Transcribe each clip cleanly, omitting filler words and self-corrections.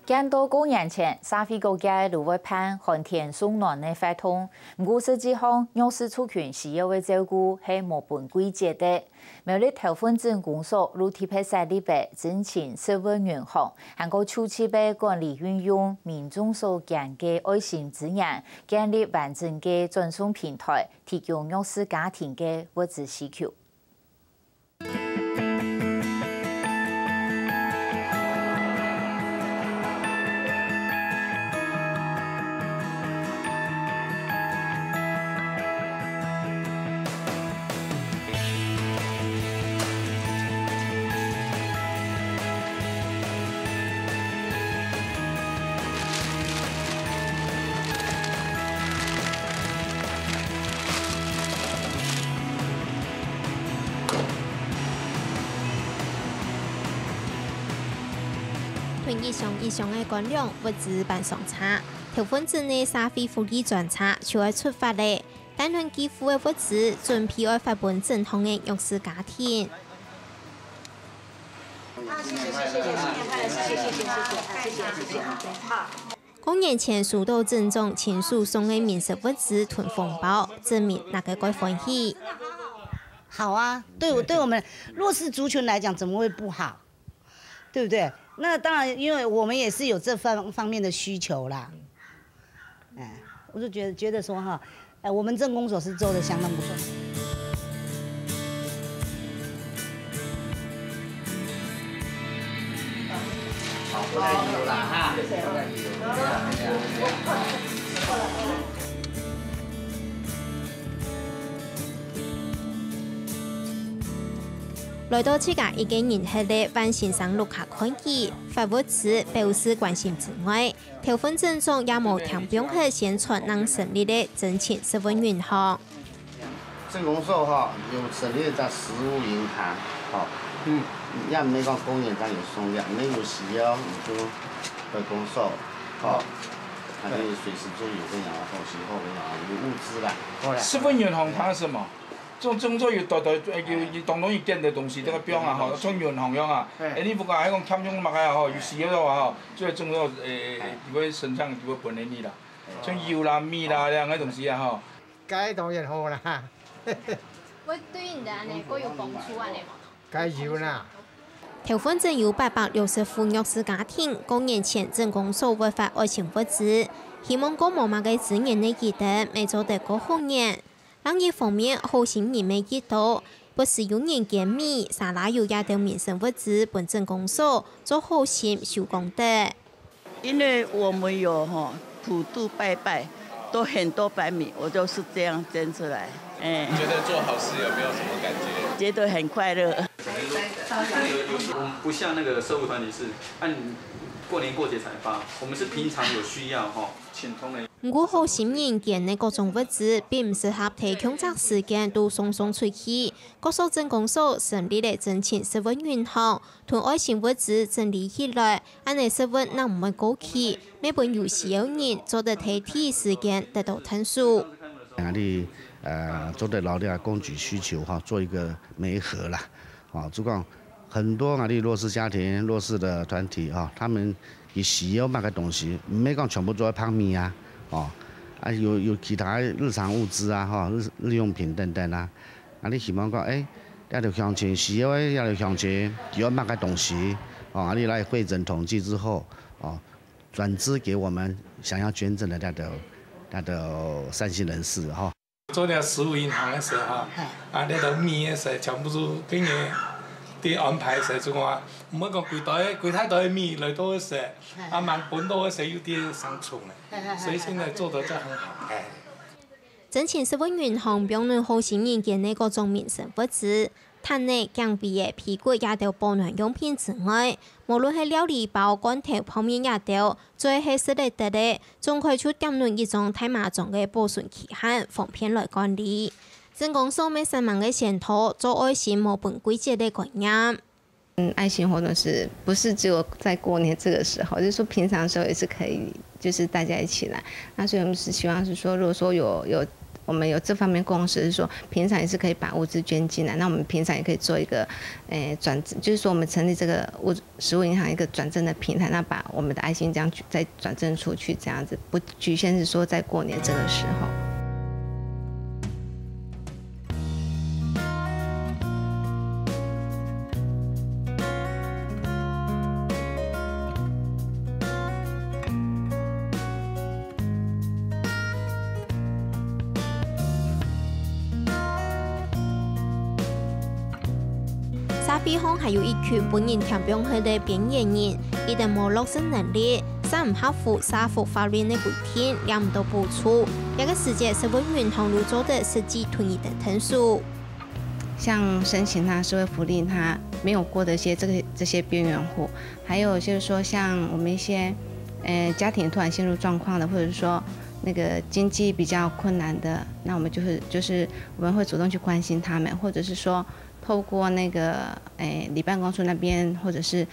见到公元前，社会各界都会盼寒天送暖的发通。不过实际上，弱势族群需要的照顾是无本规则的。苗栗头份镇公所如提配设立的真情社会银行，还个初期被管理运用民众所讲的爱心资源，建立完整的转送平台，提供弱势家庭的物资需求。囤以上的干粮物资办上车，头份镇的社会福利专车就要出发嘞。单论寄付的物资准备要发本正统的弱势家庭。谢谢。公元前收到镇长亲属送的民生物资囤风包，证明哪个该欢喜。好啊，对我们弱势族群来讲，怎么会不好？对不对？那当然，因为我们也是有这方面的需求啦。我就觉得说哈，我们镇公所是做的相当不错。好，不再有了哈。来到这家已经引起的万先生陆客看见，发物资表示关心之外，头份镇长也无停兵去宣传能成立的真情社会银行。镇公所有成立一个食物银行，也唔免讲公园上有送量，你有需要你就回公所，还可以随时就有这样的东西或者有物资啦。社会银行它是什么？种作有当然要建的东西，这个标啊吼，像银行样啊。你不讲迄种欠用物啊吼，有需要的话吼，就种个就会身上就会分给你啦。像油啦、米啦这样的东西啊吼。该当然好啦。我对你的安尼，各有帮助安尼嘛？该有啦。头份镇有860户弱势家庭，公元前镇公所会发爱心物资，希望各某某嘅资源的记得，未做得过好年。另一方面，好心人未记到，不是有人捐米、沙拉油也到民生物资本镇公所做好心收功德。因为我们有普渡拜拜，都很多白米，我都是这样捐出来。觉得做好事有没有什么感觉？觉得很快乐。我们不像那个社会团体是按过年过节才发，我们是平常有需要请通的。不过好心人捐的各种物资，并唔适合提供这时间都送出去。各所镇公所成立了真情社会银行，同爱心物资整理起来，安尼社会那唔会过期，每本有需要人做得提第一时间得到探索。做得老的供给需求做一个媒合啦，就讲很多弱势家庭、弱势的团体他们也需要买个东西，唔免讲全部做泡面啊，有其他日常物资啊，日用品等等啊，你希望讲要就向前需要的要就向前要买个东西，你来会诊统计之后，转支给我们想要捐赠的那的善心人士做了食物银行的时候，那个米的时全部都给你的安排时就话，唔好讲几太多的米来到的时，满本多的时有点生存了，所以现在做得就很好。真情社会银行并论好心人捐的各种民生物资，摊内姜皮的皮骨也到保暖用品之外，无论是料理包、罐头、泡面也到，最系实力得的，仲开出减论一种太麻种的保存期限，方便来管理。镇公所每3万的线头做爱心无本规则的概念。爱心活动不是只有在过年这个时候，就是说平常的时候也是可以，就是大家一起来。那所以我们是希望是说，如果说有我们有这方面共识，是说平常也是可以把物资捐进来。那我们平常也可以做一个，转，就是说我们成立这个食物银行一个转正的平台，那把我们的爱心这样再转正出去，这样子不局限是说在过年这个时候。沙菲乡还有一群本人填表去的边缘人，一旦冇落实能力，三唔合乎社福法律的规定，领唔到补助，一个时节社会银行入做的实际推移等等数。像申请他社会福利，他没有过的一些这些边缘户，还有就是说像我们一些家庭突然陷入状况的，或者说那个经济比较困难的，那我们就是我们会主动去关心他们，或者是说透过那个里办公处那边，或者是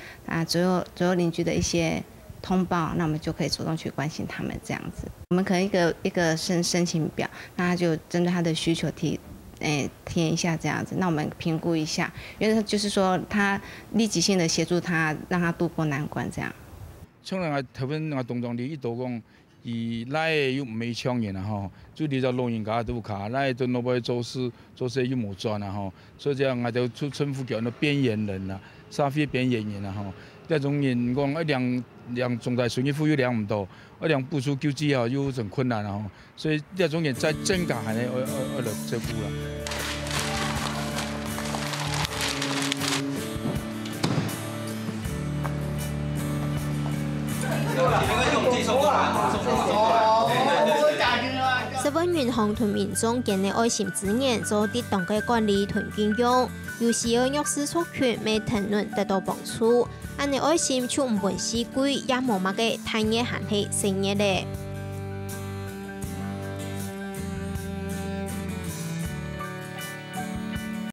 左右邻居的一些通报，那我们就可以主动去关心他们这样子。我们可能一个申请表，那他就针对他的需求填一下这样子，那我们评估一下，因为就是说他立即性的协助他，让他渡过难关这样。像头份动作里一度讲，伊来又没抢人啊吼，就你在老人家都卡，来都那边做事又冇赚啊吼，所以这样我就称呼叫那边缘人啊，沙菲边缘人啊吼，这种人讲一量重大损益富又量唔到，一量补助救济啊又很困难啊吼，所以这种人在增加还来照顾啦。社会银行同民众建立爱心资源，做啲当嘅管理同运用，有时要弱势族群未谈论得到帮助，安尼爱心就唔本死贵，也冇乜嘅产业限制成业咧。